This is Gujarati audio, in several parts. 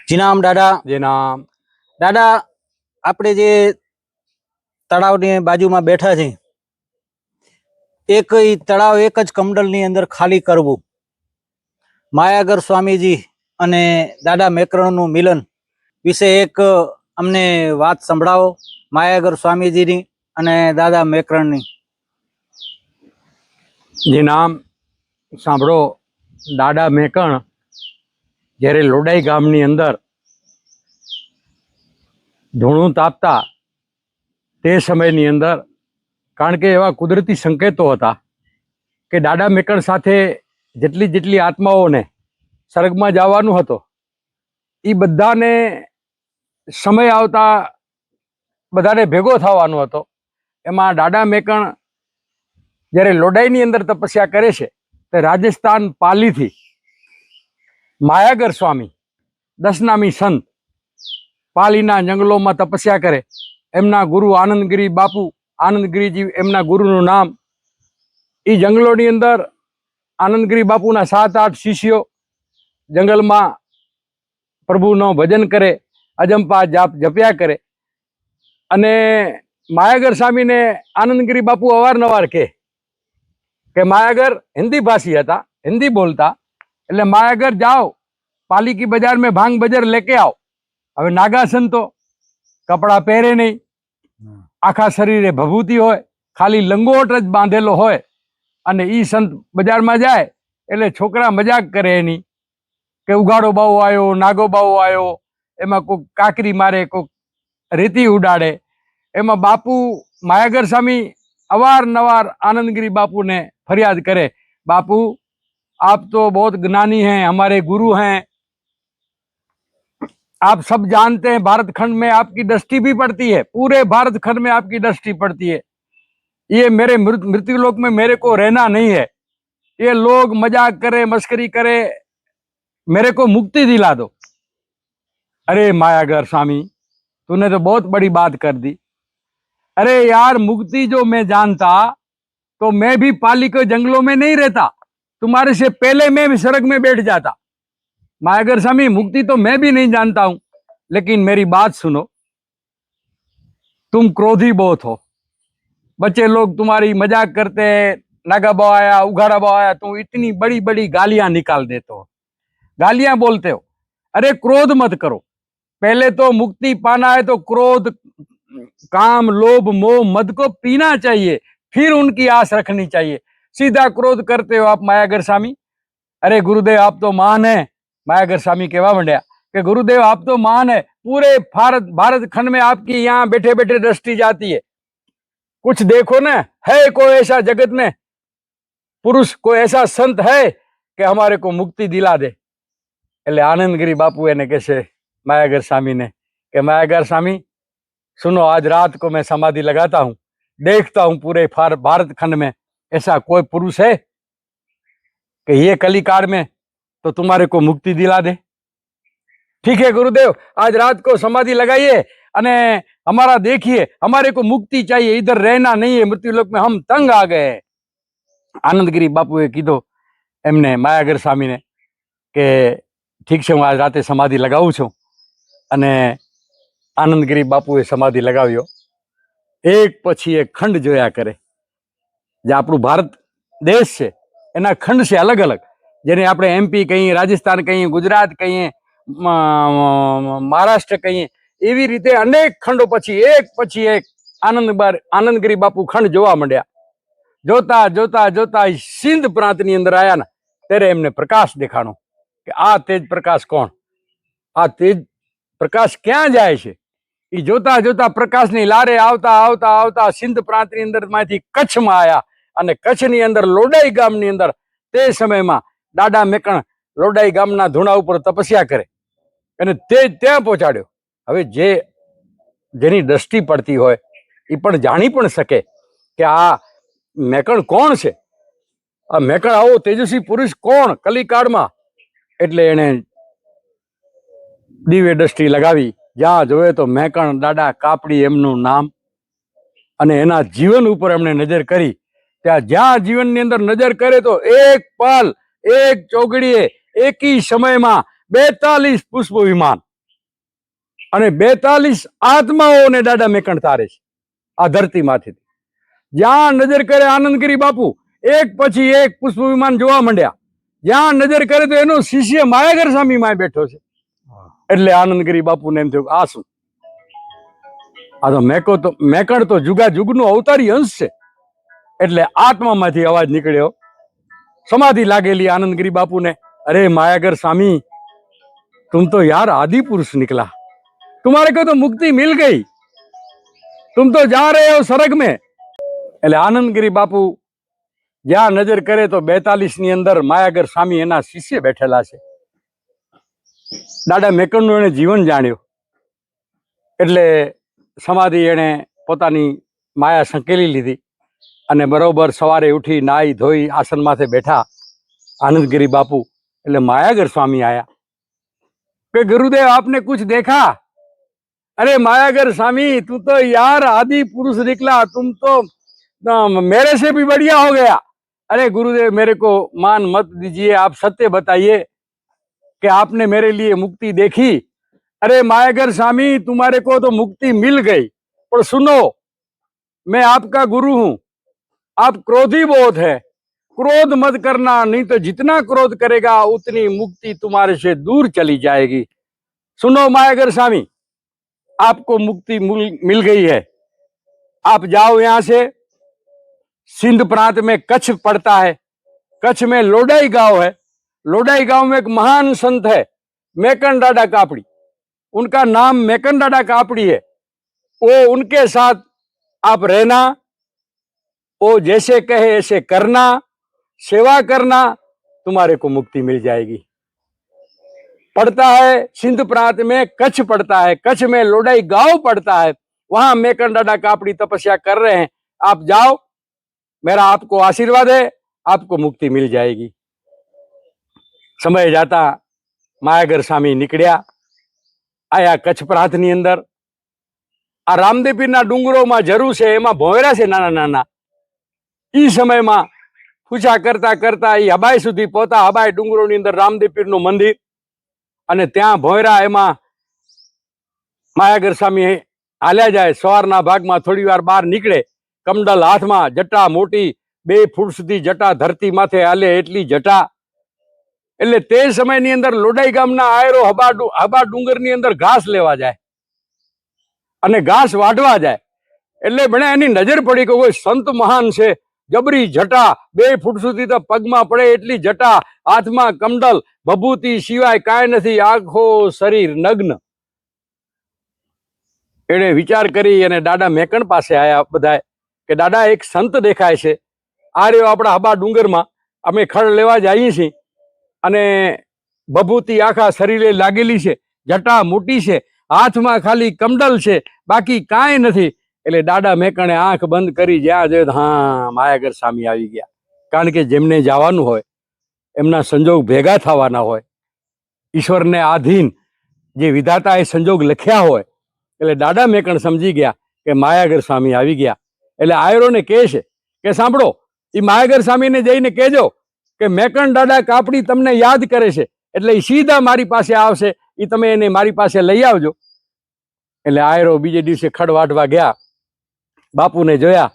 જીનામ દાદા. જેના દાદા, આપણે જે તળાવની બાજુમાં બેઠા છે, એક ઈ તળાવ એક જ કમંડલની અંદર ખાલી કરવું, માયાગર સ્વામીજી અને દાદા મેકરણનું મિલન વિશે એક અમને વાત સંભળાવો, માયાગર સ્વામીજીની અને દાદા મેકરણની. જે નામ સાંભળો. દાદા મેકણ જ્યારે લોડાઈ ગામની અંદર ધૂણું તાપતા તે સમયની અંદર, કારણ કે એવા કુદરતી સંકેતો હતા કે દાદા મેકણ સાથે જેટલી આત્માઓને સ્વર્ગમાં જવાનું હતો એ બધાને સમય આવતા બધાને ભેગો થવાનો હતો. એમાં દાદા મેકણ જ્યારે લોડાઈની અંદર તપસ્યા કરે છે તો રાજસ્થાન પાલીથી માયાગર સ્વામી દસનામી સંત પાલીના જંગલોમાં તપસ્યા કરે. એમના ગુરુ આનંદગીરી બાપુ, આનંદગીરીજી એમના ગુરુનું નામ. એ જંગલોની અંદર આનંદગીરી બાપુના 7-8 શિષ્યો જંગલમાં પ્રભુનો ભજન કરે, અજંપા જાપ જપ્યા કરે. અને માયાગર સ્વામીને આનંદગીરી બાપુ અવારનવાર કે માયાગર હિન્દી ભાષી હતા, હિન્દી બોલતા, એટલે માયાગર જાઓ पाली की बाजार में भांग बजर लेके आओ. હવે નાગા સંતો કપડા પહેરે નહીં, આખા શરીરે ભભૂતિ હોય, ખાલી લંગોટ જ બાંધેલો હોય, અને ઈ સંત બજારમાં જાય એટલે છોકરા મજાક કરે એની કે ઉઘાડો બાવો આવ્યો, નાગો બાવો આવ્યો, એમાં કોઈક કાકરી મારે, કોઈક રીતિ ઉડાડે. એમાં બાપુ માયાગર સ્વામી અવારનવાર આનંદગીરી બાપू ने फरियाद करे, बापू आप तो बहुत ज्ञानी हैं, हमारे गुरु हैं, आप सब जानते हैं भारत खंड में आपकी दृष्टि भी पड़ती है, पूरे भारत खंड में आपकी दृष्टि पड़ती है, ये मेरे मृत्यु लोक में मेरे को रहना नहीं है, ये लोग मजाक करे, मस्करी करे, मेरे को मुक्ति दिला दो. अरे मायागर स्वामी, तूने तो बहुत बड़ी बात कर दी. अरे यार, मुक्ति जो मैं जानता तो मैं भी पाली के जंगलों में नहीं रहता, तुम्हारे से पहले मैं भी स्वर्ग में बैठ जाता. मायागर स्वामी, मुक्ति तो मैं भी नहीं जानता हूं, लेकिन मेरी बात सुनो. तुम क्रोधी बहुत हो, बच्चे लोग तुम्हारी मजाक करते हैं, नागा बवाया, उघाड़ा बवाया, तुम इतनी बड़ी बड़ी गालियां निकाल देते हो, गालियां बोलते हो. अरे क्रोध मत करो. पहले तो मुक्ति पाना है तो क्रोध, काम, लोभ, मोह, मद को पीना चाहिए, फिर उनकी आस रखनी चाहिए. सीधा क्रोध करते हो आप मायागर स्वामी. अरे गुरुदेव आप तो महान है. मायागर स्वामी कहवा मंड्या कि गुरुदेव आप तो महान है, पूरे भारत खंड में आपकी यहाँ बैठे बैठे दृष्टि जाती है. कुछ देखो ना, है कोई ऐसा जगत में पुरुष, कोई ऐसा संत है कि हमारे को मुक्ति दिला दे. એટલે આનંદગીરી બાપુ એને કહેશે मायागर स्वामी ने कि मायागर स्वामी सुनो, आज रात को मैं समाधि लगाता हूं, देखता हूं पूरे भारत खंड में ऐसा कोई पुरुष है कि ये कलिकाल में तो तुम्हारे को मुक्ति दिला दे. ठीक है गुरुदेव, आज रात को समाधि लगाइए અને हमारा देखिए, हमारे को मुक्ति चाहिए, इधर रहना नहीं है, मृत्यु लोक में हम तंग आ गए. आनंदगिरी बापूए कीधो एमने मायागर स्वामी ने કે ઠીક છે, હું આજ રાતે સમાધિ લગાવું છું. અને આનંદગીરી બાપુએ સમાધિ લગાવ્યો. એક પછી એક ખંડ જોયા કરે. જે આપણું ભારત દેશ છે એના ખંડ છે અલગ અલગ, જેને આપણે એમપી કહીએ, રાજસ્થાન કહીએ, ગુજરાત કહીએ, મહારાષ્ટ્ર કહીએ, એવી રીતે અનેક ખંડો પછી એક આનંદગીરી બાપુ ખંડ જોવા માંડ્યા. જોતા જોતા જોતા સિંધ પ્રાંતની અંદર આવ્યા ને ત્યારે એમને પ્રકાશ દેખાણો કે આ તેજ પ્રકાશ કોણ, આ તેજ પ્રકાશ ક્યાં જાય છે. એ જોતા જોતા પ્રકાશની લારે આવતા આવતા આવતા સિંધ પ્રાંતની અંદર માંથી કચ્છમાં આવ્યા. અને કચ્છની અંદર લોડાઈ ગામની અંદર તે સમયમાં દાદા મેકણ લોડાઈ ગામના ધૂણા ઉપર તપસ્યા કરે અને તે ત્યાં પહોંચાડ્યો. હવે જેની દ્રષ્ટિ પડતી હોય એ પણ જાણી પણ શકે કે આ મેકણ કોણ છે, આ મેકણ આવો તેજસ્વી પુરુષ કોણ કલિકાળમાં. એટલે એને દિવ્ય દ્રષ્ટિ લગાવી, જ્યાં જોયે તો મેકણ દાદા કાપડી એમનું નામ, અને એના જીવન ઉપર એમણે નજર કરી. ત્યાં જ્યાં જીવનની અંદર નજર કરે તો એક પલ, એક ચોગડીએ, એકી સમયમાં 42 પુષ્પ વિમાન, અને 42 આત્માઓને દાદા મેકણ તારે છે આ ધરતીમાંથી. જ્યાં નજર કરે આનંદગીરી બાપુ એક પછી એક પુષ્પ વિમાન જોવા માંડ્યા. જ્યાં નજર કરે તો એનો શિષ્ય માયાગર સ્વામી માં બેઠો છે. એટલે આનંદગીરી બાપુને એમ થયું કે આ શું? આ તો મેકણ તો જુગા જુગનો અવતારી અંશ છે. એટલે આત્મામાંથી અવાજ નીકળ્યો, સમાધિ લાગેલી આનંદગીરી બાપુને, અરે मायागर स्वामी तुम तो यार आदि पुरुष निकला, तुम्हारे को तो मुक्ति मिल गई, तुम तो जा रहे हो स्वर्ग में. એટલે આનંદગીરી બાપુ જ્યાં નજર કરે તો 42 ની અંદર માયાગર સ્વામી એના શિષ્ય બેઠેલા છે. દાદા મેકણનું એને જીવન જાણ્યું એટલે સમાધિ એને પોતાની માયા સંકેલી લીધી અને બરોબર સવારે ઉઠી નાઈ ધોઈ આસન માથે બેઠા આનંદગીરી બાપુ. એટલે માયાગર સ્વામી આયા કે ગુરુદેવ आपने कुछ देखा? अरे मायागर स्वामी तू तो यार आदि पुरुष निकला, तुम तो मेरे से भी बढ़िया हो गया. अरे गुरुदेव मेरे को मान मत दीजिए, आप सत्य बताइए कि आपने मेरे लिए मुक्ति देखी. अरे मायागर स्वामी तुम्हारे को तो मुक्ति मिल गई, पर सुनो मैं आपका गुरु हूं, आप क्रोधी बहुत है, क्रोध मत करना, नहीं तो जितना क्रोध करेगा उतनी मुक्ति तुम्हारे से दूर चली जाएगी. सुनो मायागर स्वामी आपको मुक्ति मिल गई है, आप जाओ यहाँ से. सिंध प्रांत में कच्छ पड़ता है, कच्छ में लोडाई गांव है, लोडाई गांव में एक महान संत है मेकन दादा कापड़ी, उनका नाम मेकन दादा कापड़ी है. वो उनके साथ आप रहना, वो जैसे कहे ऐसे करना, सेवा करना, तुम्हारे को मुक्ति मिल जाएगी. पड़ता है सिंध प्रांत में कच्छ पड़ता है, कच्छ में लोडाई गांव पड़ता है, वहां मेकन दादा कापड़ी तपस्या कर रहे हैं. आप जाओ, मेरा आपको आशीर्वाद है, आपको मुक्ति मिल जाएगी. समय जाता मायागर स्वामी निकळ्या, आया कच्छ प्रांत ની અંદર. આ રામદેવપીરના ડુંગરોમાં જરૂર છે, એમાં ભોંયરા છે નાના નાના. ઈ સમયમાં પૂછા કરતા કરતા એ હબાઈ સુધી પહોંચતા. હબાઈ ડુંગરોની અંદર રામદેવપીરનું મંદિર અને ત્યાં ભોંયરા, એમાં માયાગર સ્વામી હાલ્યા જાય. સવારના ભાગમાં થોડી વાર બહાર નીકળે, કમંડલ હાથમાં, જટા મોટી 2 ફૂટ સુધી જટા, ધરતી માથે હાલે એટલી જટા. એટલે તે સમયની અંદર લોડાઈ ગામના આયરો હબા ડુંગરની અંદર ઘાસ લેવા જાય અને ઘાસ વાઢવા જાય. એટલે ભણે એની નજર પડી કે કોઈ સંત મહાન છે, જબરી જટા, 2 ફૂટ સુધી તો પગમાં પડે એટલી જટા, હાથમાં કમંડલ, ભભૂતિ સિવાય કાંઈ નથી, આખો શરીર નગ્ન. એને વિચાર કરી અને દાદા મેકણ પાસે આયા બધાય કે દાદા એક સંત દેખાય છે, આ રહ્યો આપણા હબા ડુંગરમાં, અમે ખડ લેવા જઈએ છીએ અને ભભૂતિ આખા શરીરે લાગેલી છે, જટા મોટી છે, હાથમાં ખાલી કમંડલ છે, બાકી કાંઈ નથી. એટલે દાદા મેકણે આંખ બંધ કરી જ્યાં જોયું, હા માયાગર સ્વામી આવી ગયા. કારણ કે જેમને જવાનું હોય એમના સંજોગ ભેગા થવાના હોય, ઈશ્વરને આધીન જે વિધાતાએ સંજોગ લખ્યા હોય. એટલે દાદા મેકણ સમજી ગયા કે માયાગર સ્વામી આવી ગયા. એટલે આયરોને કહે છે કે સાંભળો, એ માયાગર સ્વામીને જઈને કહેજો કે મેકણ દાદા કાપડી તમને યાદ કરે છે, એટલે એ સીધા મારી પાસે આવશે, એ તમે એને મારી પાસે લઈ આવજો. એટલે આયરો બીજે દિવસે ખડ વાઢવા ગયા, બાપુને જોયા,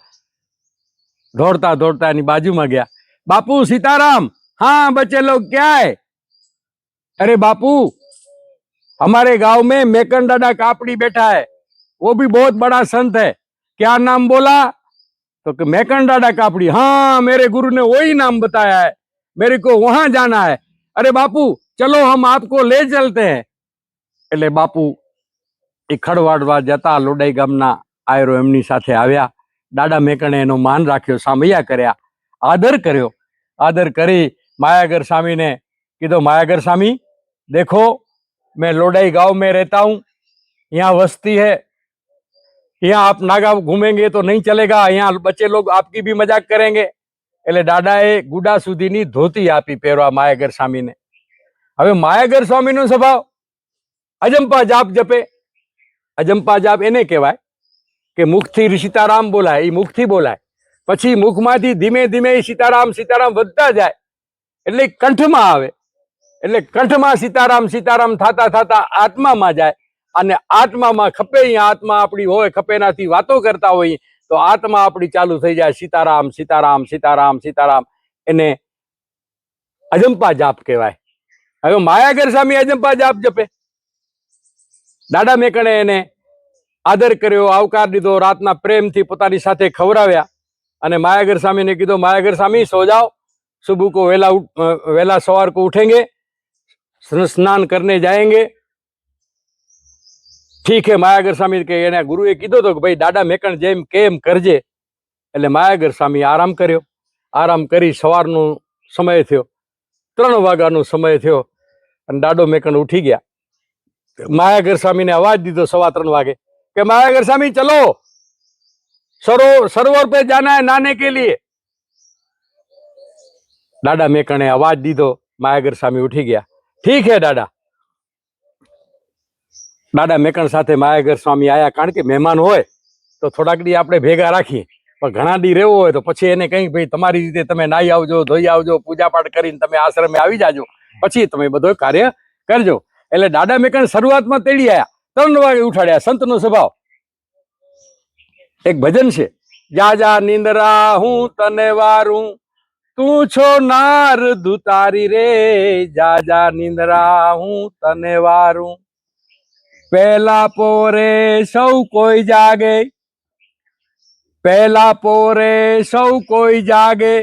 દોડતા દોડતા એની બાજુમાં ગયા. बापू सीताराम. हाँ बच्चे लोग क्या है? अरे बापू हमारे गांव में मेकन दादा कापड़ी बैठा है, वो भी बहुत बड़ा संत है. क्या नाम बोला? तो कि मेकन दादा कापड़ी. हाँ मेरे गुरु ने वही नाम बताया है, मेरे को वहां जाना है. अरे बापू चलो हम आपको ले चलते हैं. એટલે બાપુ એ ખડવાડવા જતા લોડાઈ ગામના આયરો એમની સાથે આવ્યા. દાદા મેકણે એનો માન રાખ્યો, સામૈયા કર્યા, आदर કર્યો. आदर કરી मायागर स्वामी ने कीधो, मायागर स्वामी देखो मैं लोडाई गांव में रहता हूँ, यहाँ वस्ती है, यहाँ आप नागा घूमेंगे तो नहीं चलेगा, यहाँ बच्चे लोग आपकी भी मजाक करेंगे. એટલે દાદાએ ગુડા સુધીની ધોતી આપી પહેરવા માયાગર સ્વામીને. હવે માયાગર સ્વામીનો સ્વભાવ અજંપા જાપ જપે. અજંપા જાપ એને કહેવાય કે મુખથી સીતારામ બોલાય, એ મુખથી બોલાય, પછી મુખમાંથી ધીમે ધીમે સીતારામ સીતારામ વધતા જાય એટલે કંઠમાં આવે, એટલે કંઠમાં સીતારામ સીતારામ થતા થતા આત્મામાં જાય, અને આત્મામાં ખપે અહીંયા આત્મા આપણી હોય, ખપેનાથી વાતો કરતા હોય તો આત્મા આપણી ચાલુ થઈ જાય સીતારામ સીતારામ સીતારામ સીતારામ. એને અજંપા જાપ કહેવાય. હવે માયાગર સ્વામી અજંપા જાપ જપે. દાડા મેકણે એને આદર કર્યો, આવકાર દીધો, રાતના પ્રેમથી પોતાની સાથે ખવડાવ્યા અને માયાગર સ્વામીને કીધું, માયાગર સ્વામી સો જાઓ, सुबह को वेला सवार को उठेंगे, स्नान करने जाएंगे. ठीक है. मायागर स्वामी के એને ગુરુએ કીધું તો કે ભાઈ દાડા મેકણ જેમ કેમ કરજે. એટલે માયાગર સ્વામી આરામ કર્યો. આરામ કરી સવારનો સમય થયો, 3 વાગ્યાનો સમય થયો અને દાડો મેકણ ઉઠી ગયા. માયાગર સ્વામીને અવાજ દીધો 3:15 વાગે કે માયાગર સ્વામી ચલો, सरोवर पे जाना है नहाने के लिए. दादा मेकणे अवाज दीधो. मायागर स्वामी उठी गया. ठीक है दादा. दादा मेकण साथे मायागर स्वामी आया. कारण के मेहमान होय तो થોડાક દી આપણે ભેગા રાખીએ, પણ ઘણા દી રહેવો હોય તો પછી એને કંઈ ભાઈ તમારી રીતે તમે નાહી આવજો, ધોઈ આવજો, પૂજા પાઠ કરીને તમે આશ્રમે આવી જાજો, પછી તમે બધો કાર્ય કરજો. એટલે દાદા મેકણ શરૂઆતમાં તેડી આયા, 3 વાગે ઉઠાડ્યા. સંતનો સ્વભાવ. એક ભજન છે, જા જા નિંદરા હું તને વારું, તું છો નાર દુતારી રે, જા જા નિંદરા હું તને વારું, પહેલા પોરે સૌ કોઈ જાગે, પહેલા પોરે સૌ કોઈ જાગે,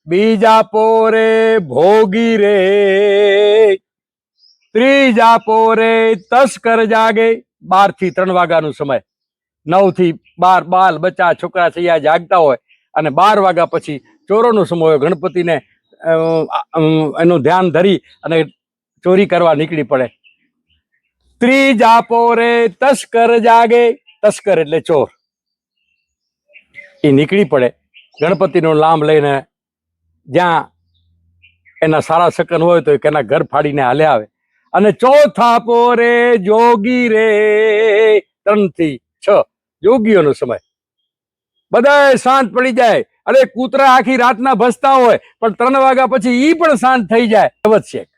બીજા પોરે ભોગી રે, ત્રીજા પોરે તસ્કર જાગે. 12 થી 3 વાગ્યાનો સમય, 9 થી 12 બાલ બચ્ચા છોકરા છૈયા જાગતા હોય અને 12 વાગ્યા પછી ચોરોનો સમય હોય. ગણપતિને એનું ધ્યાન ધરી અને ચોરી કરવા નીકળી પડે. ત્રીજા પોરે તસ્કર જાગે. તસ્કર એટલે ચોર. એ નીકળી પડે ગણપતિનો લાંબ લઈને. જ્યાં એના સારા શકન હોય તો એના ઘર ફાડીને હાલે આવે. અને ચોથા પોરે જોગી રે. 3 થી 6 જોગીઓનો સમય. બધા શાંત પડી જાય. અરે કૂતરા આખી રાતના ભસતા હોય પણ 3 વાગ્યા પછી ઈ પણ શાંત થઈ જાય. આવશ્યક.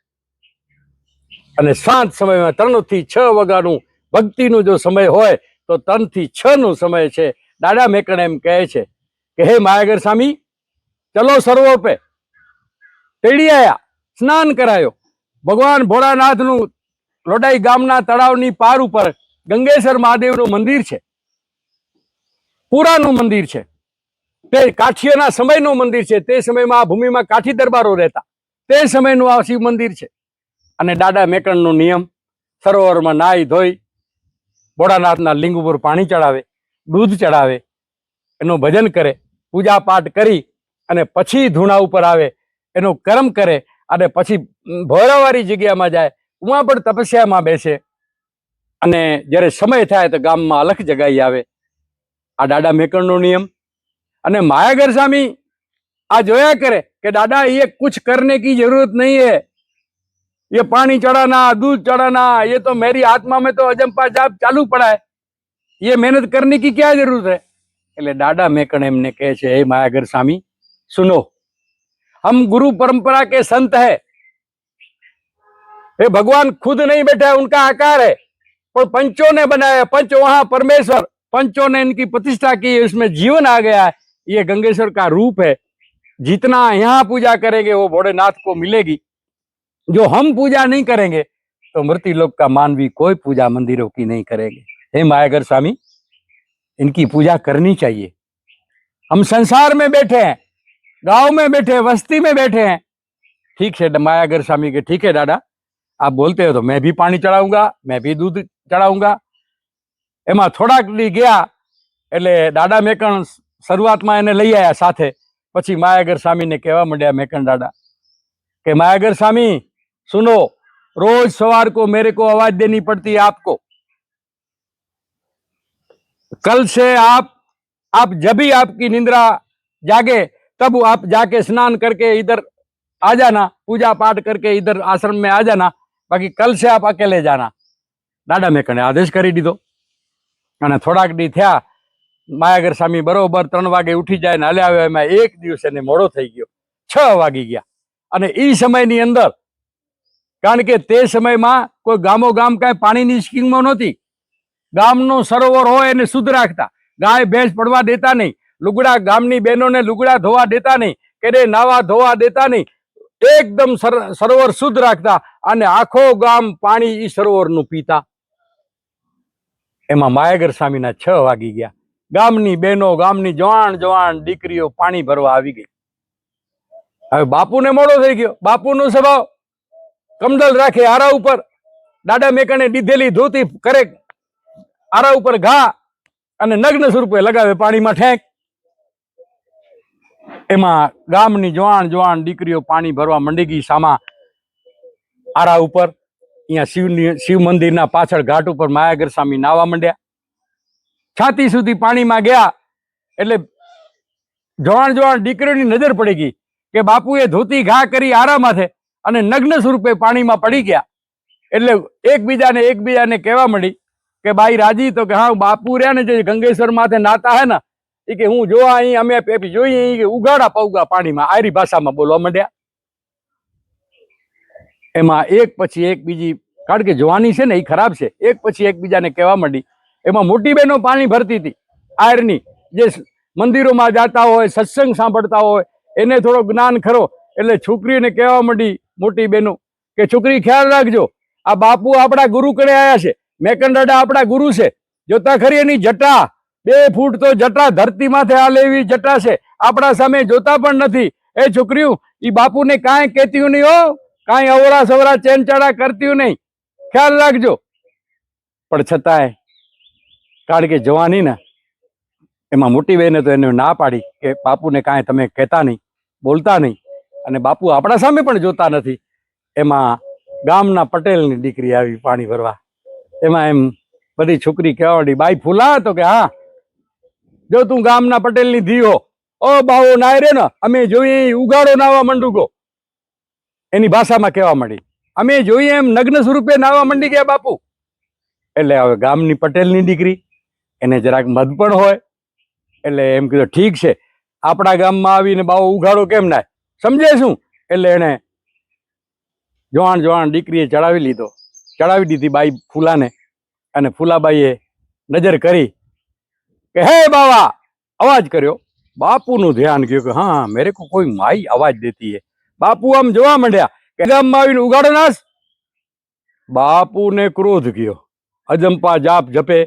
અને શાંત સમયમાં 3 થી 6 વાગ્યાનું ભક્તિનું જો સમય હોય તો 3 થી 6 નો સમય છે. દાદા મેકણ એમ કહે છે કે હે માયાગર સ્વામી ચલો સરોવર પે. તેડી આયા, સ્નાન કરાયો. ભગવાન ભોળાનાથનું લોડાઈ ગામના તળાવની પાર ઉપર ગંગેશ્વર મહાદેવનું મંદિર છે. પુરાનું મંદિર છે. તે કાઠીઓના સમયનું મંદિર છે. તે સમયમાં આ ભૂમિમાં કાઠી દરબારો રહેતા. તે સમયનું આ શિવ મંદિર છે. અને દાદા મેકણનો નિયમ, સરોવરમાં નાહી ધોઈ ભોળાનાથના લિંગ ઉપર પાણી ચડાવે, દૂધ ચડાવે, એનું ભજન કરે, પૂજા પાઠ કરી અને પછી ધૂણા ઉપર આવે, એનો કર્મ કરે અને પછી ભોળાવાળી જગ્યામાં જાય. ઉમાં પણ તપસ્યામાં બેસે અને જ્યારે સમય થાય તો ગામમાં અલખ જગાઈ આવે. આ દાદા મેકણનો નિયમ. અને માયાગર સ્વામી આ જોયા કરે કે દાદા ये कुछ करने की जरूरत नहीं है, ये पानी चढ़ाना, दूध चढ़ाना, ये तो मेरी आत्मा में तो अजंपा जाप चालू पड़ा है, ये मेहनत करने की क्या जरूरत है. એટલે દાદા મેકણ એમને કહે છે, હે માયાગર સ્વામી सुनो, हम गुरु परंपरा के संत है. ये भगवान खुद नहीं बैठा है, उनका आकार है, पर पंचों ने बनाया. पंच वहां परमेश्वर, पंचों ने इनकी प्रतिष्ठा की, उसमें जीवन आ गया है. ये गंगेश्वर का रूप है. जितना यहाँ पूजा करेंगे वो भोलेनाथ को मिलेगी. जो हम पूजा नहीं करेंगे तो मृत्यु लोक का मानवी कोई पूजा मंदिरों की नहीं करेंगे. हे मायागर स्वामी, इनकी पूजा करनी चाहिए. हम संसार में बैठे हैं, गांव में बैठे हैं, बस्ती में बैठे हैं. ठीक है. मायागर स्वामी के ठीक है दादा, आप बोलते हो तो मैं भी पानी चढ़ाऊंगा, मैं भी दूध चढ़ाऊंगा. એમાં થોડાક દી ગયા એટલે દાદા મેકણ શરૂઆતમાં એને લઈ આવ્યા સાથે. પછી માયાગર સ્વામીને કહેવા માંડ્યા મેકણ દાદા કે मायागर स्वामी सुनो, रोज सवार को मेरे को आवाज देनी पड़ती है आपको. कल से आप जब भी आपकी निंद्रा जागे तब आप जाके स्नान करके इधर आ जाना, पूजा पाठ करके इधर आश्रम में आ जाना, बाकी कल से आप अकेले जाना. दादा મેકણે આદેશ કરી દીધો. અને થોડાક દી થયા, માયાગર સ્વામી બરોબર 3 વાગે ઉઠી જાય ને હાલે આવે. એમાં એક દિવસ એને મોડો થઈ ગયો, 6 વાગી ગયા. અને એ સમયની અંદર, કારણ કે તે સમયમાં કોઈ ગામો ગામ કાંઈ પાણીની સ્કીમો નહોતી, ગામનો સરોવર હોય એને શુદ્ધ રાખતા, ગાય ભેંસ પડવા દેતા નહીં, લુગડા ગામની બહેનોને લુગડા ધોવા દેતા નહીં, કે નાવા ધોવા દેતા નહીં, એકદમ સરોવર શુદ્ધ રાખતા અને આખો ગામ પાણી ઈ સરોવરનું પીતા. એમાં માયાગર સ્વામીના 6 વાગી ગયા. ગામની બહેનો, ગામની જવાન જવાન દીકરીઓ પાણી ભરવા આવી ગઈ. હવે બાપુને મોડો થઈ ગયો. બાપુનો સ્વભાવ કમડલ રાખે આરા ઉપર, દાડા મેકણે દીધેલી ધોતી કરે આરા ઉપર ઘા અને નગ્ન સ્વરૂપે લગાવે પાણીમાં ઠેક. એમાં ગામની જવાન જવાન દીકરીઓ પાણી ભરવા મંડી ગઈ સામા આરા ઉપર. અહીંયા શિવ મંદિરના પાછળ ઘાટ ઉપર માયાગર સ્વામી નાવા માંડ્યા. છાતી સુધી પાણીમાં ગયા એટલે જવાન જવાન દીકરીઓની નજર પડી ગઈ કે બાપુએ ધોતી ઘા કરી આરા માથે અને નગ્ન સ્વરૂપે પાણીમાં પડી ગયા. એટલે એકબીજાને કહેવા મળી કે બાઈ રાજી, તો કે હા બાપુ રહ્યા ને જે ગંગેશ્વર માથે નાતા હે ને, એ કે હું જોવા અહીં અમે જોઈએ કે ઉગાડા પૌગા પાણીમાં, આયરી ભાષામાં બોલવા માંડ્યા. એમાં એક પછી એક બીજી, કારણ કે જવાની છે ને એ ખરાબ છે, એક પછી એકબીજાને કહેવા માંડી. એમાં મોટી બહેનો પાણી ભરતી હતી આયરની, જે મંદિરોમાં જાતા હોય, સત્સંગ સાંભળતા હોય, એને થોડો જ્ઞાન ખરો એટલે છોકરીઓને કહેવા માંડી મોટી બહેનો કે છોકરી ખ્યાલ રાખજો, આ બાપુ આપણા ગુરુ કરે આવ્યા છે, મેકન દાદા આપણા ગુરુ છે. જોતા ખરી એની જટા 2 ફૂટ તો જટા ધરતી માથે હાલે એવી જટા છે, આપણા સામે જોતા પણ નથી. એ છોકરીઓ ઈ બાપુને કાંઈ કહેતી નહીં હો, કાંઈ અવરા સવરા ચેનચાડા કરતી નહીં, ખ્યાલ રાખજો. પણ છતાંય કારણ કે જવાની ને એમાં મોટી બહેને તો એને ના પાડી કે બાપુને કાંઈ તમે કહેતા નહીં, બોલતા નહીં, અને બાપુ આપણા સામે પણ જોતા નથી. એમાં ગામના પટેલની દીકરી આવી પાણી ભરવા. એમાં એમ બધી છોકરી કહેવા માંડી, બાઈ ફૂલા, તો કે હા જો તું ગામના પટેલની ધી હો, ઓ બાવો નાય રે ને અમે જોઈએ ઉગાડો નાવા મંડુકો, એની ભાષામાં કહેવા માંડી. અમે જોઈએ એમ નગ્ન સ્વરૂપે નાવા મંડી ગયા બાપુ. એટલે હવે ગામની પટેલની દીકરી એને જરાક મદ પણ હોય એટલે એમ કીધું ઠીક છે, આપણા ગામમાં આવીને બાવો ઉઘાડો કેમ નાય, સમજે શું? એટલે એને જવાન જવાન દીકરીએ ચડાવી દીધી બાઈ ફૂલાને. અને ફૂલાબાઈએ નજર કરી કે હે બાવા, અવાજ કર્યો. બાપુનું ધ્યાન ગયું કે હા મેરે કો કોઈ માઈ આવાજ દેતી હે. બાપુ આમ જોવા માંડ્યા કે ગામમાં આવીને ઉગાડો નાસ. બાપુને ક્રોધ ગયો. અજંપા જાપ જપે,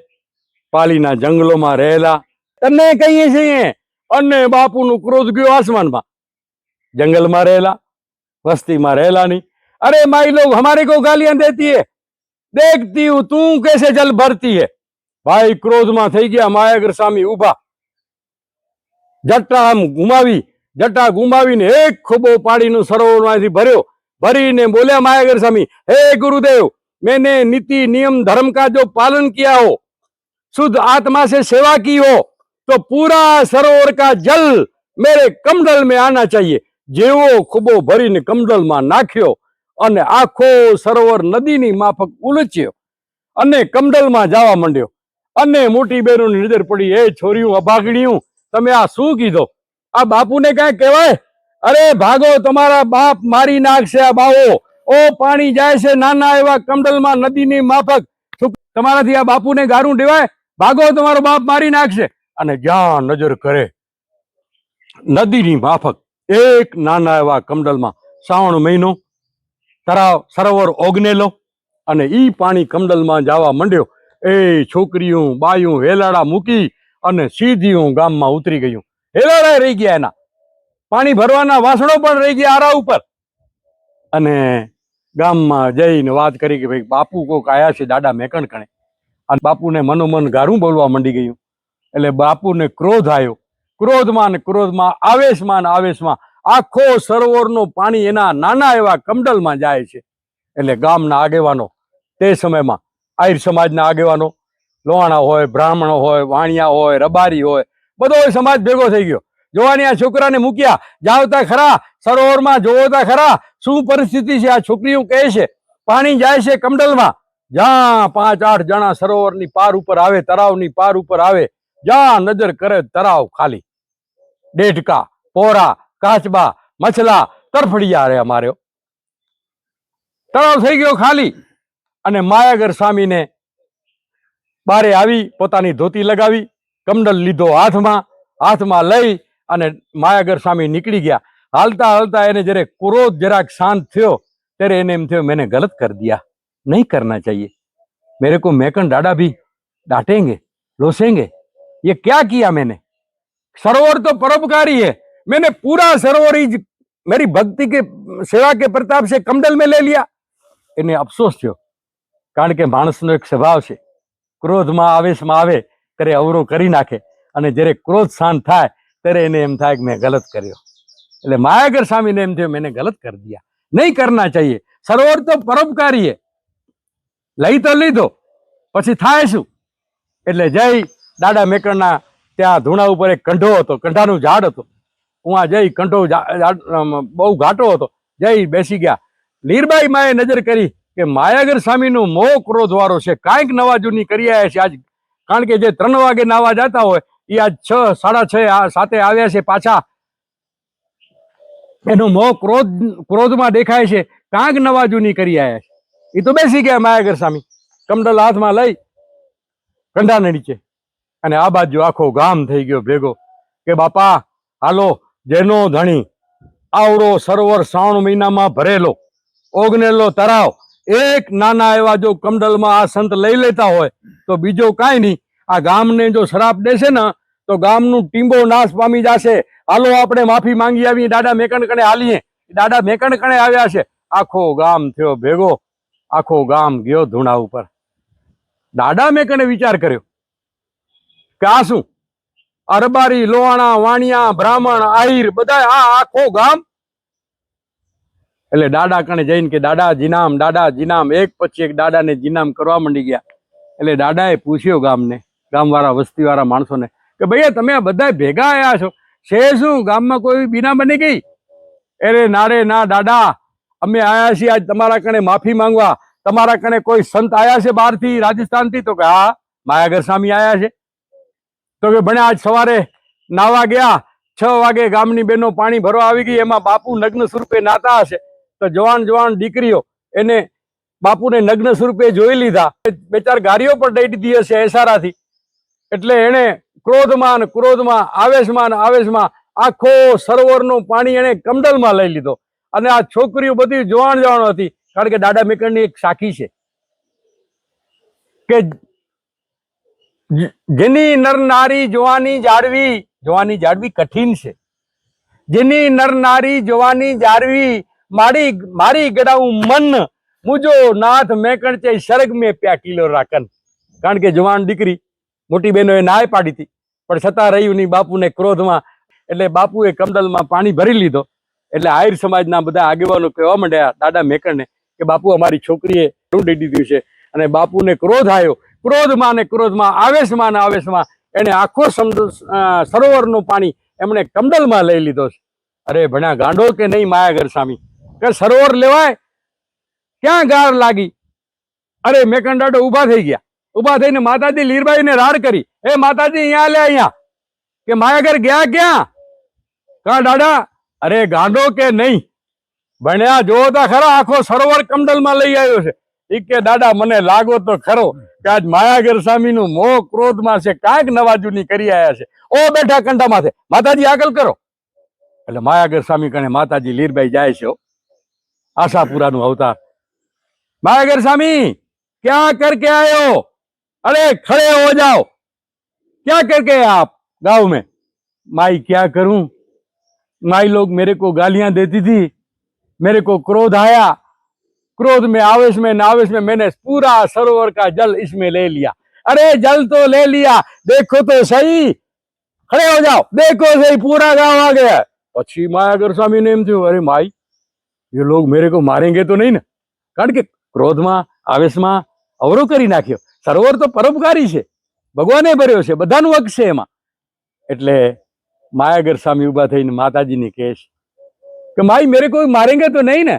પાલીના જંગલોમાં રહેલા તને કહીએ છીએ, અને બાપુનું ક્રોધ ગયો આસમાનમાં. જંગલમાં રહેલા, વસ્તીમાં રહેલા નહીં. अरे माई लोग हमारे को गालियां देती है, देखती हूं तू कैसे जल भरती है. भाई क्रोधમાં થઈ ગયા માયાગર સ્વામી ઊભા. જટા આમ ગુમાવીને એક ખોબો પાણીનું સરોવરમાંથી ભર્યો. ભરીને બોલ્યા मायागर स्वामी, हे गुरुदेव, मैंने नीति नियम धर्म का जो पालन किया हो, शुद्ध आत्मा से सेवा की हो, तो पूरा सरोवर का जल मेरे कमंडल में आना चाहिए. જેવો ખોબો ભરીને કમંડલમાં નાખ્યો અને આખો સરોવર નદીની માફક ઉલચ્યો અને કમંડલમાં જવા માંડ્યો. અને મોટી બહેનોની નજર પડી, એ છોરીયું અભાગણીયું, તમે આ શું કીધો? આ બાપુને કાંઈ કહેવાય? અરે ભાગો, તમારા બાપ મારી નાખશે આ બાવો. ઓ પાણી જાય છે નાના એવા કમંડલમાં નદીની માફક, તમારાથી આ બાપુને ગારું દેવાય? ભાગો, તમારો બાપ મારી નાખશે. અને જ્યાં નજર કરે નદીની માફક એક નાના એવા કમંડલમાં શ્રાવણ મહિનો, તળાવ સરોવર ઓગનેલો અને ઈ પાણી કમંડલમાં જવા માંડ્યો. એ છોકરીઓ બાયું હેલાડા મૂકી અને સીધી હું ગામમાં ઉતરી ગયું. હેલાડા રહી ગયા, એના પાણી ભરવાના વાસણો પણ રહી ગયા આરા ઉપર. અને ગામમાં જઈને વાત કરી કે ભાઈ બાપુ કોક આયા છે દાડા મેકણ કણે. અને બાપુને મનોમન ગારું બોલવા માંડી ગયું. એટલે બાપુને ક્રોધ આવ્યો. ક્રોધમાં આવેશમાં આખો સરોવરનું પાણી એના નાના એવા કમંડલમાં જાય છે. એટલે ગામના આગેવાનો, તે સમયમાં આહિર સમાજના આગેવાનો, લોહાણા હોય, બ્રાહ્મણો હોય, વાણિયા હોય, રબારી હોય, બધો સમાજ ભેગો થઈ ગયો. જોવાની આ છોકરાને મૂક્યા, જાવતા ખરા સરોવરમાં, જોવતા ખરા શું પરિસ્થિતિ છે. આ છોકરીઓ કહે છે પાણી જાય છે કમંડલમાં. જ્યાં 5-8 જણા સરોવરની પાર ઉપર આવે, તળાવની પાર ઉપર આવે, જ્યાં નજર કરે તળાવ ખાલી. ડેઢકા, પોરા, કાચબા, મછલા, તરફડિયા રે અમાર્યો. તળાવ થઈ ગયો ખાલી. અને માયાગર સ્વામીને બારે આવી પોતાની ધોતી લગાવી, કમંડલ લીધો હાથમાં લઈ અને માયાગર સ્વામી નીકળી ગયા. હાલતા હાલતા એને જ્યારે ક્રોધ જરાક શાંત થયો ત્યારે એને એમ થયો मैंने गलत कर दिया, नहीं करना चाहिए, मेरे को मेकन डाडा भी डांटेंगे, लोसेंगे, ये क्या किया मैंने? सरोवर तो परोपकारी है, मैंने पूरा सरोवर ही मेरी भक्ति के सेवा के प्रताप से कमंडल में ले लिया. એને અફસોસ થયો, કારણ કે માણસનો એક સ્વભાવ છે, ક્રોધમાં આવેશમાં આવે ત્યારે અવરો કરી નાખે, અને જ્યારે ક્રોધ શાંત થાય ત્યારે એને એમ થાય કે મેં ગલત કર્યો. એટલે માયાગર સ્વામીને એમ થયું मैंने गलत कर दिया, नहीं करना चाहिए, સરોવર તો પરોપકારી है, લઈ તો લીધો પછી થાય શું? એટલે જઈ દાદા મેકણના ત્યાં ધૂણા ઉપર એક કંઢો હતો, કંઢાનું ઝાડ હતું, ઉहाँ જઈ કંઢો બહુ ઘાટો હતો, જઈ બેસી ગયા. લીરબાઈ માએ નજર કરી કે માયાગર સ્વામીનો મોહ ક્રોધ વાળો છે, કાંઈક નવા જૂની કરી આવ્યા છે આજ, કારણ કે જે 3 વાગે નાવા જતા હોય એ આજ 6, 6:30, 7 આવ્યા છે પાછા. એનો મોહ ક્રોધમાં દેખાય છે, કાંઈક નવા જૂની કરી આવ્યા છે. એ તો બેસી ગયા માયાગર સ્વામી, કમંડલ હાથમાં લઈ કંઢાને નીચે, અને આ બાજુ આખો ગામ થઈ ગયો ભેગો કે બાપા હાલો, જેનો ધણી આવડો સરોવર શ્રાવણ મહિનામાં ભરેલો ઓગનેલો તરાવ એક નાના એવા જો કમંડલમાં આ સંત લઈ લેતા હોય તો બીજો કાંઈ નહીં, આ ગામને જો શ્રાપ દેશે ને તો ગામનું ટીંબો નાશ પામી જશે. હાલો આપણે માફી માંગી આવી, દાદા મેકણ કણે હાલીએ. દાદા મેકણ કણે આવ્યા છે, આખો ગામ થયો ભેગો, આખો ગામ ગયો ધૂણા ઉપર. દાદા મેકણે વિચાર કર્યો કે આ શું, અરબારી, લોહાણા, વાણિયા, બ્રાહ્મણ, આહિર બધા આ આખો ગામ. એટલે દાદા કણે જઈને કે દાદા જીનામ, એક પછી એક દાદાને જીનામ કરવા માંડી ગયા. એટલે દાદાએ પૂછ્યો ગામવાળા વસ્તીવાળા માણસોને કે ભૈયા તમે આ બધા ભેગા આવ્યા છો, છે શું ગામમાં કોઈ બીના બની ગઈ? અરે નારે ના દાદા, અમે આવ્યા છીએ આજ તમારા કણે માફી માંગવા. તમારા કણે કોઈ સંત આવ્યા છે બહારથી, રાજસ્થાનથી? તો કે હા, માયાગર સ્વામી આવ્યા છે. તો કે ભણે આજ સવારે નાવા ગયા, 6 વાગે ગામની બહેનો પાણી ભરવા આવી ગઈ, એમાં બાપુ નગ્ન સ્વરૂપે નાતા હશે. તો જવાન દીકરીઓ એને બાપુને નગ્ન સ્વરૂપે જોઈ લીધા, 2-4 ગાડીઓ પણ દઈ દીધી હશે એસારાથી. એટલે એને ક્રોધમાં આવેશમાં આખો સરોવરનું પાણી એને કમંડલમાં લઈ લીધો. અને આ છોકરીઓ બધી જવાન હતી, કારણ કે દાદા મેકણની એક સાખી છે કે જેની નર નારી જોવાની જાળવી કઠિન છે, જેની નર નારી જોવાની જાળવી મારી ગડાવું મન, મુજો નાથ મેકણ છે સરગ મેં પ્યા કિલો રાખન. કારણ કે જવાન દીકરી મોટી બહેનોએ નાય પાડી હતી, પણ છતાં રહ્યું નહીં બાપુને ક્રોધમાં. એટલે બાપુએ કમંડલમાં પાણી ભરી લીધો. એટલે આહિર સમાજના બધા આગેવાનો કહેવા માંડ્યા દાદા મેકણને કે બાપુ અમારી છોકરીએ દઈ દીધું છે. અને બાપુને ક્રોધ આવ્યો, ક્રોધમાં આવેશમાં એને આખો સરોવરનું પાણી એમણે કમંડલમાં લઈ લીધો છે. અરે ભણ્યા ગાંડો કે નહીં માયાગર સ્વામી, કે સરોવર લેવાય? ક્યાં ગાર લાગી? અરે મેકણ દાડો ઉભા થઈ ગયા, ઉભા થઈને માતાજી લીરબાઈને રાડ કરી, એ માતાજી અહીંયા લે અહીંયા. કે માયાગર ગયા ક્યાં? કા દાદા? અરે ગાંડો કે નહીં? ભણ્યા જોવો તો ખરા, આખો સરોવર કમંડલમાં લઈ આવ્યો છે. કે દાદા મને લાગો તો ખરો કે આજ માયાગર સ્વામીનું મોહ ક્રોધમાં છે, કાંઈક નવા જૂની કરી આવ્યા છે. ઓ બેઠા કંઠા માથે, માતાજી આગળ કરો. એટલે માયાગર સ્વામી કણે માતાજી લીરબાઈ જાય છે, આશાપુરાનું અવતાર. मायागर स्वामी क्या करके आए हो? अरे खड़े हो जाओ, क्या करके आए आप गांव में? माई क्या करूं, माई लोग मेरे को गालियां देती थी, मेरे को क्रोध आया, क्रोध में आवेश में नावेश में मैंने पूरा सरोवर का जल इसमें ले लिया। अरे जल तो ले लिया, देखो तो सही, खड़े हो जाओ, देखो सही पूरा गांव आ गया। पछी मायागर स्वामी ने एम थयुं, अरे माई ये लोग मेरे को मारेंगे तो नहीं ना, कारण के क्रोध में आवेश में अवरो करी नाख्यो। सरोवर तो परोपकारी है, भगवाने भर्यो छे, बधानुं हक छे एमां। एटले मायागर स्वामी उभा थईने माताजी ने कहे कि माई मेरे को मारेंगे तो नहीं ना?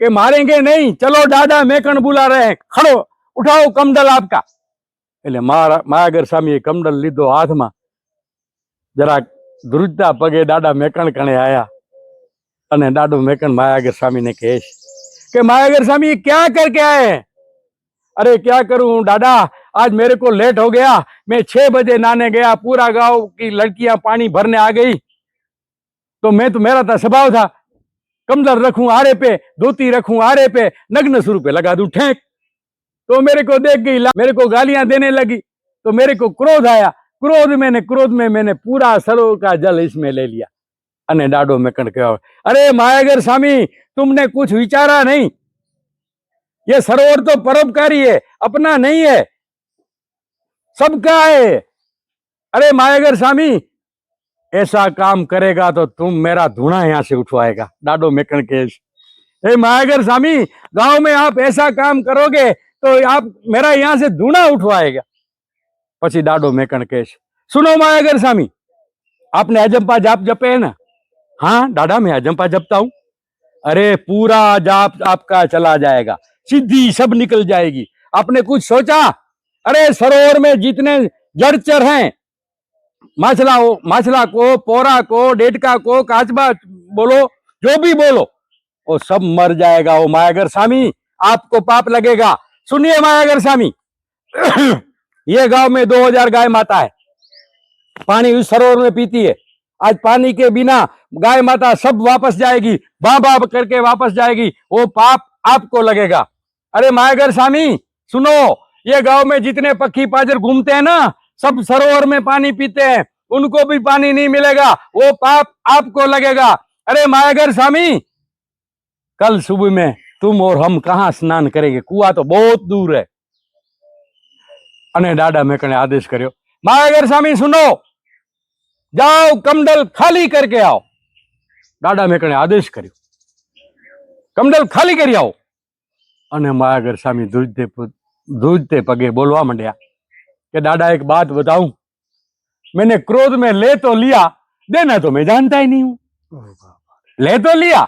कि मारेंगे नहीं, चलो दादा मेकण बुला रहे हैं, खड़ो उठाओ कमंडल आपका। एटले मायागर स्वामी कमंडल लीधो हाथ में, जरा ध्रुजता पगे दादा मेकण कणे आया अने दादो मेकण मायागर स्वामी ने कहे कि मायागर स्वामी क्या करके आए? अरे क्या करूं दादा, आज मेरे को लेट हो गया। मैं 6 बजे नहाने गया, पूरा गांव की लड़कियां पानी भरने आ गई, तो मेरा तो स्वभाव था कमजोर रखूं आरे पे, धोती रखूं आरे पे, नग्न सुर पे लगा दूं ठेक। तो मेरे को देख गई, मेरे को गालियां देने लगी, तो मेरे को क्रोध आया। क्रोध में मैंने पूरा सरोवर का जल इसमें ले लिया। अने डाडो मेकण कहो, अरे मायागर स्वामी, तुमने कुछ विचारा नहीं, ये सरोवर तो परोपकारी है, अपना नहीं है, सबका है। अरे मायागर स्वामी, ऐसा काम करेगा तो तुम मेरा धूणा यहां से उठवाएगा। डाडो मेकण के, हे मायागर स्वामी, गांव में आप ऐसा काम करोगे तो आप मेरा यहां से धूणा उठवाएगा। पछी डाडो मेकण के, सुनो मायागर स्वामी, आपने अजंपा जाप जपे है ना? हाँ दादा, मैं अजंपा जपता हूं। अरे पूरा जाप आपका चला जाएगा, सिद्धि सब निकल जाएगी। आपने कुछ सोचा? अरे सरोवर में जितने जड़चर हैं, माछला को, पोरा को, डेटका को, काचबा बोलो, जो भी बोलो, वो सब मर जाएगा। वो मायागर स्वामी, आपको पाप लगेगा। सुनिए मायागर स्वामी, ये गांव में 2000 गाय माता है, पानी उस सरोवर में पीती है। आज पानी के बिना गाय माता सब वापस जाएगी, बाबा करके वापस जाएगी, वो पाप आपको लगेगा। अरे मायागर स्वामी सुनो, ये गांव में जितने पक्षी पाजर घूमते हैं ना, सब सरोवर में पानी पीते हैं, उनको भी पानी नहीं मिलेगा, वो पाप आपको लगेगा। अरे मायागर स्वामी, कल सुबह में तुम और हम कहां स्नान करेंगे? कुआ तो बहुत दूर है। अने डाडा मेकणे आदेश कर्यो, मायागर स्वामी सुनो, जाओ कमंडल खाली करके आओ। डाडा मेकणे आदेश कर्यो, कमंडल खाली करी आओ। अने मायागर स्वामी धूजते पगे बोलवा मंड्या कि दादा एक बात बताऊं, मैंने क्रोध में ले तो लिया, देना तो मैं जानता ही नहीं हूं। ले तो लिया,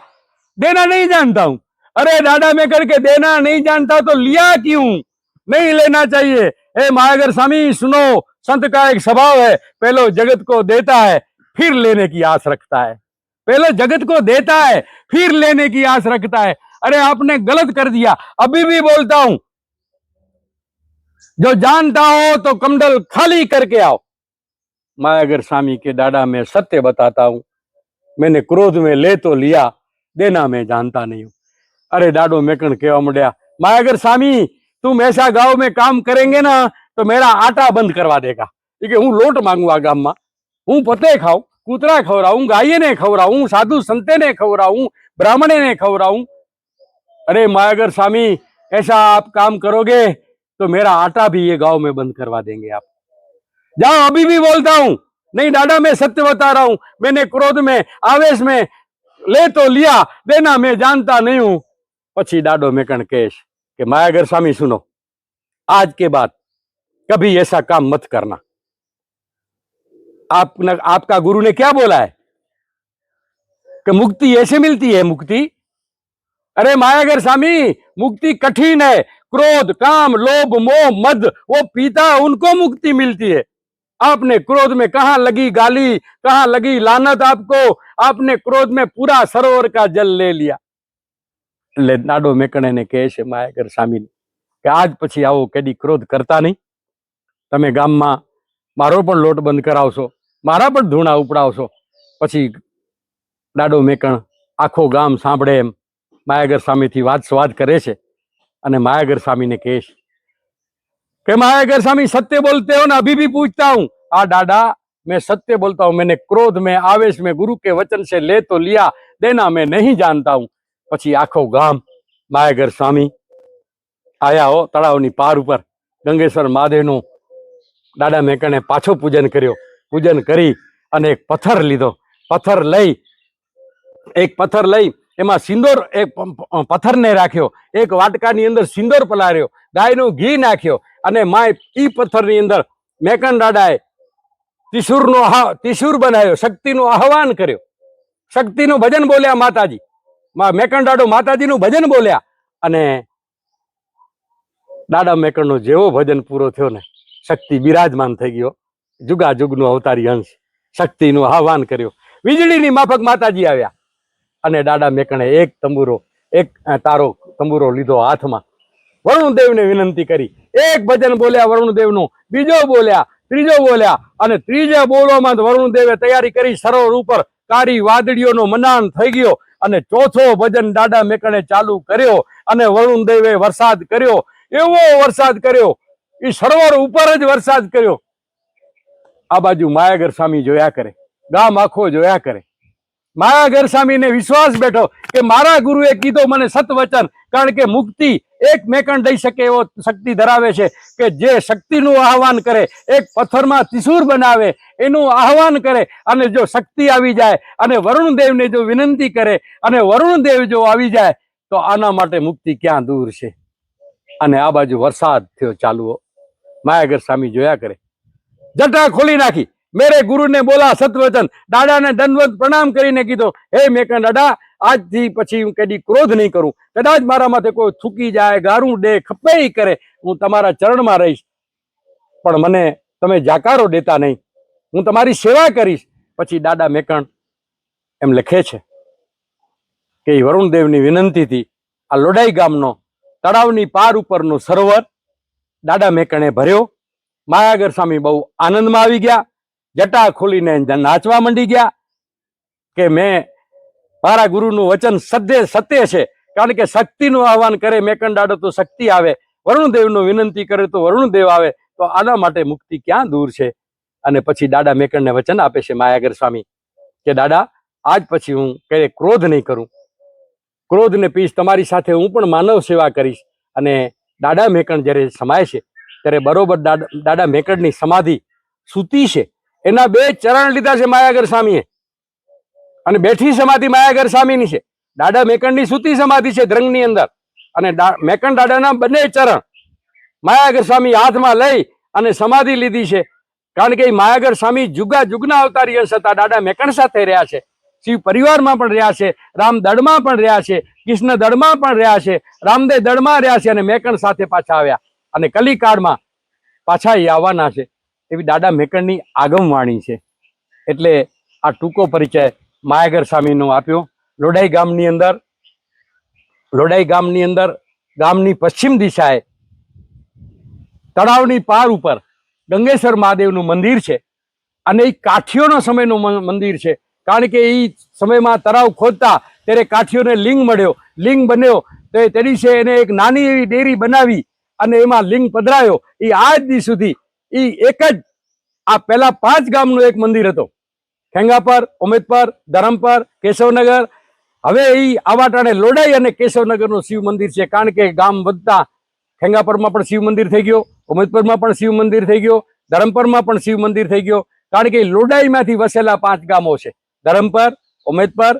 देना नहीं जानता हूं। अरे दादा मैं करके देना नहीं जानता तो लिया क्यों? नहीं लेना चाहिए। ए मायागर स्वामी सुनो, संत का एक स्वभाव है, पहले जगत को देता है फिर लेने की आस रखता है। पहले जगत को देता है फिर लेने की आस रखता है। अरे आपने गलत कर दिया। अभी भी बोलता हूं, जो जानता हो तो कमंडल खाली करके आओ। मायागर स्वामी के दादा मैं सत्य बताता हूं, मैंने क्रोध में ले तो लिया, देना मैं जानता नहीं हूं। अरे डाडो मेकण कहवा मंड्या, मायागर स्वामी तुम ऐसा गांव में काम करेंगे ना तो मेरा आटा बंद करवा देगा। कि हूँ लोट मांगू गाम में, हूँ पते खाऊ, कूतरा खवराऊं, गाये ने खवराऊं, साधु संते ने खवराऊं, ब्राह्मणे ने खवराऊं। अरे मायागर स्वामी ऐसा आप काम करोगे तो मेरा आटा भी ये गांव में बंद करवा देंगे आप। जाओ, अभी भी बोलता हूं, नहीं दादा मैं सत्य बता रहा हूं, मैंने क्रोध में आवेश में ले तो लिया, देना मैं जानता नहीं हूं। पछी डाडो मेकण कहेश कि मायागर स्वामी सुनो, आज के बाद कभी ऐसा काम मत करना। आपका गुरु ने क्या बोला है कि मुक्ति ऐसे मिलती है? मुक्ति, अरे मायागर स्वामी मुक्ति कठिन है। क्रोध, काम, लोभ, मोह, मद वो पीता उनको मुक्ति मिलती है। आपने क्रोध में कहां लगी गाली, कहां लगी लानत आपको, आपने क्रोध में पूरा सरोवर का जल ले लिया। એટલે નાડો મેકણે કહે છે માયાગર સ્વામીને કે આજ પછી આવો કેદી ક્રોધ કરતા નહીં. તમે ગામમાં મારો પણ લોટ બંધ કરાવશો, મારા પણ ધૂણા ઉપડાવશો. પછી ડાડો મેકણ આખો ગામ સાંભળે એમ માયાગર સ્વામીથી વાત સ્વાદ કરે છે અને मायागर स्वामी ने कहे कि मायागर स्वामी सत्य बोलते हो ना? अभी भी पूछता हूं। हाँ दादा मैं सत्य बोलता हूं, मैंने क्रोध में आवेश में गुरु के वचन से ले तो लिया, देना मैं नहीं जानता हूं। પછી આખો ગામ માયાગર સ્વામી આયા હો તળાવની પાર ઉપર ગંગેશ્વર મહાદેવનું દાદા મેકણે પાછો પૂજન કર્યો. પૂજન કરી અને એક પથ્થર લીધો. પથ્થર લઈ એમાં સિંદૂર, એક પથ્થરને રાખ્યો, એક વાટકાની અંદર સિંદૂર પલાળ્યો, ગાયનું ઘી નાખ્યો અને માય ઈ પથ્થરની અંદર મેકણ દાદાએ ત્રિશૂર બનાવ્યો, શક્તિનું આહવાન કર્યો, શક્તિનું ભજન બોલ્યા માતાજી. મેકણ દાડો માતાજીનું ભજન બોલ્યા અને દાડા મેકણનો જેવો ભજન પૂરો થયો ને, શક્તિ બિરાજમાન થઈ ગયો, જુગા જુગનો અવતારી અંશ, શક્તિનું આહવાન કર્યું. વીજળીની માફક માતાજી આવ્યા અને દાડા મેકણે એક તારો તંબુરો લીધો હાથમાં વરુણદેવને વિનંતી કરી. એક ભજન બોલ્યા વરુણદેવનું, બીજો બોલ્યા, ત્રીજો બોલ્યા, અને ત્રીજા બોલવામાં વરુણદેવે તૈયારી કરી. સરોવર ઉપર કાળી વાદળીઓનો મનાન થઈ ગયો અને ચોથો ભજન દાડા મેકણે ચાલુ કર્યો અને વરુણદેવે વરસાદ કર્યો. એવો વરસાદ કર્યો, એ સરોવર ઉપર જ વરસાદ કર્યો. આ બાજુ માયાગર સ્વામી જોયા કરે, ગામ આખો જોયા કરે. માયાગર સ્વામીને વિશ્વાસ બેઠો કે મારા ગુરુએ કીધો મને સતવચન, કારણ કે મુક્તિ એક મેકણ દઈ શકે એવો શક્તિ ધરાવે છે કે જે શક્તિનું આહવાન કરે, એક પથ્થરમાં ત્રિશૂળ બનાવે, એનું આહવાન કરે, અને જો શક્તિ આવી જાય અને વરુણદેવને જો વિનંતી કરે અને વરુણદેવ જો આવી જાય તો આના માટે મુક્તિ ક્યાં દૂર છે. અને આ બાજુ વરસાદ થયો ચાલુ. માયાગર સ્વામી જોયા કરે, જટા ખોલી નાખી. મેરે ગુરુને બોલા સતવચન. દાદાને દંડવત પ્રણામ કરીને કીધો, હે મેકણ દાદા, આજથી પછી હું કદી ક્રોધ નહીં કરું. કદાચ મારા માથે કોઈ થૂકી જાય, ગારું દે, ખપે કરે, હું તમારા ચરણમાં રહીશ, પણ મને તમે જાકારો દેતા નહીં. હું તમારી સેવા કરીશ. પછી દાદા મેકણ એમ લખે છે કે વરુણદેવની વિનંતીથી આ લોડાઈ ગામનો તળાવની પાર ઉપરનો સરોવર દાદા મેકણે ભર્યો. માયાગર સ્વામી બહુ આનંદમાં આવી ગયા, જટા ખોલીને નાચવા માંડી ગયા કે મેં મારા ગુરુનું વચન સત્ય છે. કારણ કે શક્તિનું આહવાન કરે મેકણ દાડો તો શક્તિ આવે, વરુણદેવનું વિનંતી કરે તો વરુણદેવ આવે, તો આના માટે મુક્તિ ક્યાં દૂર છે. અને પછી દાદા મેકણને વચન આપે છે માયાગર સ્વામી કે દાદા, આજ પછી હું કઈ ક્રોધ નહીં કરું, ક્રોધ ને પીશ, તમારી સાથે હું પણ માનવ સેવા કરીશ. અને દાદા મેકણ જ્યારે સમાય છે ત્યારે બરોબર દાદા મેકણની સમાધિ સૂતી છે, એના 2 ચરણ લીધા છે માયાગર સ્વામીએ, અને બેઠી સમાધિ માયાગર સ્વામીની છે. દાદા મેકણની સૂતી સમાધિ છે દ્રંગની અંદર, અને મેકણ દાદાના 2 ચરણ માયાગર સ્વામી હાથમાં લઈ અને સમાધિ લીધી છે. કારણ કે માયાગર સ્વામી જુગા જુગના અવતારી અંશ હતા. દાદા મેકણ સાથે રહ્યા છે, શિવ પરિવારમાં પણ રહ્યા છે, રામ દળમાં પણ રહ્યા છે, કૃષ્ણ દળમાં પણ રહ્યા છે, રામદેવ દળમાં રહ્યા છે, અને મેકણ સાથે પાછા આવ્યા, અને કલિકાળમાં પાછા આવવાના છે. એવી દાદા મેકણની આગમવાણી છે. એટલે આ ટૂંકો પરિચય માયાગર સ્વામીનો આપ્યો. લોડાઈ ગામની અંદર ગામની પશ્ચિમ દિશાએ તળાવની પાર ઉપર ગંગેશ્વર મહાદેવનું મંદિર છે, અને એ કાઠીઓનો સમયનું મંદિર છે. કારણ કે એ સમયમાં તળાવ ખોદતા ત્યારે કાઠીઓને લિંગ મળ્યો, લિંગ બન્યો, તો તે દિવસે એને એક નાની એવી ડેરી બનાવી અને એમાં લિંગ પધરાયો. એ આજ દી સુધી એ એક જ આ પહેલા 5 ગામનું એક મંદિર હતો, ખેંગાપર, ઉમેદપર, ધરમપર, કેશવનગર. હવે એ આવાટાણે લોડાઈ અને કેશવનગરનું શિવ મંદિર છે. કારણ કે ગામ વધતા ખેંગાપરમાં પણ શિવ મંદિર થઈ ગયો, ઉમેદપરમાં પણ શિવ મંદિર થઈ ગયો, ધરમપરમાં પણ શિવ મંદિર થઈ ગયો. કારણ કે લોડાઈમાંથી વસેલા 5 ગામો છે, ધરમપર, ઉમેદપર,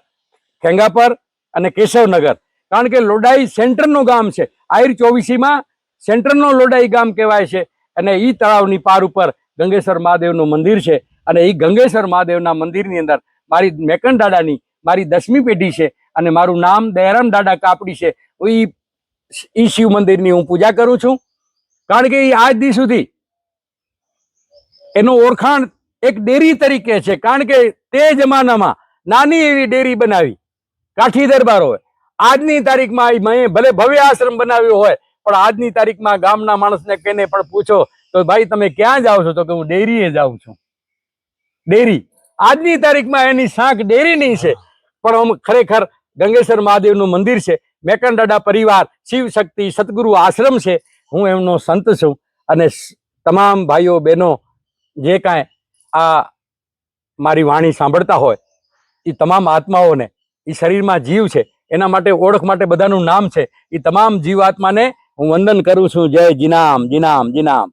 ખેંગાપર અને કેશવનગર. કારણ કે લોડાઈ સેન્ટરનું ગામ છે. આહિર 24માં સેન્ટરનો લોડાઈ ગામ કહેવાય છે. અને એ તળાવની પાર ઉપર ગંગેશ્વર મહાદેવનું મંદિર છે. અને એ ગંગેશ્વર મહાદેવના મંદિરની અંદર મારી મેકણ દાદાની મારી 10મી પેઢી છે, અને મારું નામ દયારામ દાદા કાપડી છે. એ શિવ મંદિરની હું પૂજા કરું છું. કારણ કે એ આજ દી સુધી એનું ઓળખાણ એક ડેરી તરીકે છે. કારણ કે તે જમાનામાં નાની એવી ડેરી બનાવી કાઠી દરબારોએ. આજની તારીખમાં મેં ભલે ભવ્ય આશ્રમ બનાવ્યો હોય, પણ આજની તારીખમાં ગામના માણસને કહીને પણ પૂછો તો ભાઈ તમે ક્યાં જાઓ છો, તો કે હું ડેરીએ જાઉં છું. ડેરી આજની તારીખમાં એની શાખ ડેરીની છે, પણ ખરેખર ગંગેશ્વર મહાદેવનું મંદિર છે. મેકણ દાદા પરિવાર શિવ શક્તિ સતગુરુ આશ્રમ છે. હું એમનો સંત છું. અને તમામ ભાઈઓ બહેનો જે કાંઈ આ મારી વાણી સાંભળતા હોય એ તમામ આત્માઓને, એ શરીરમાં જીવ છે એના માટે ઓળખ માટે બધાનું નામ છે, એ તમામ જીવ આત્માને હું વંદન કરું છું. જય જીનામ જીનામ જીનામ.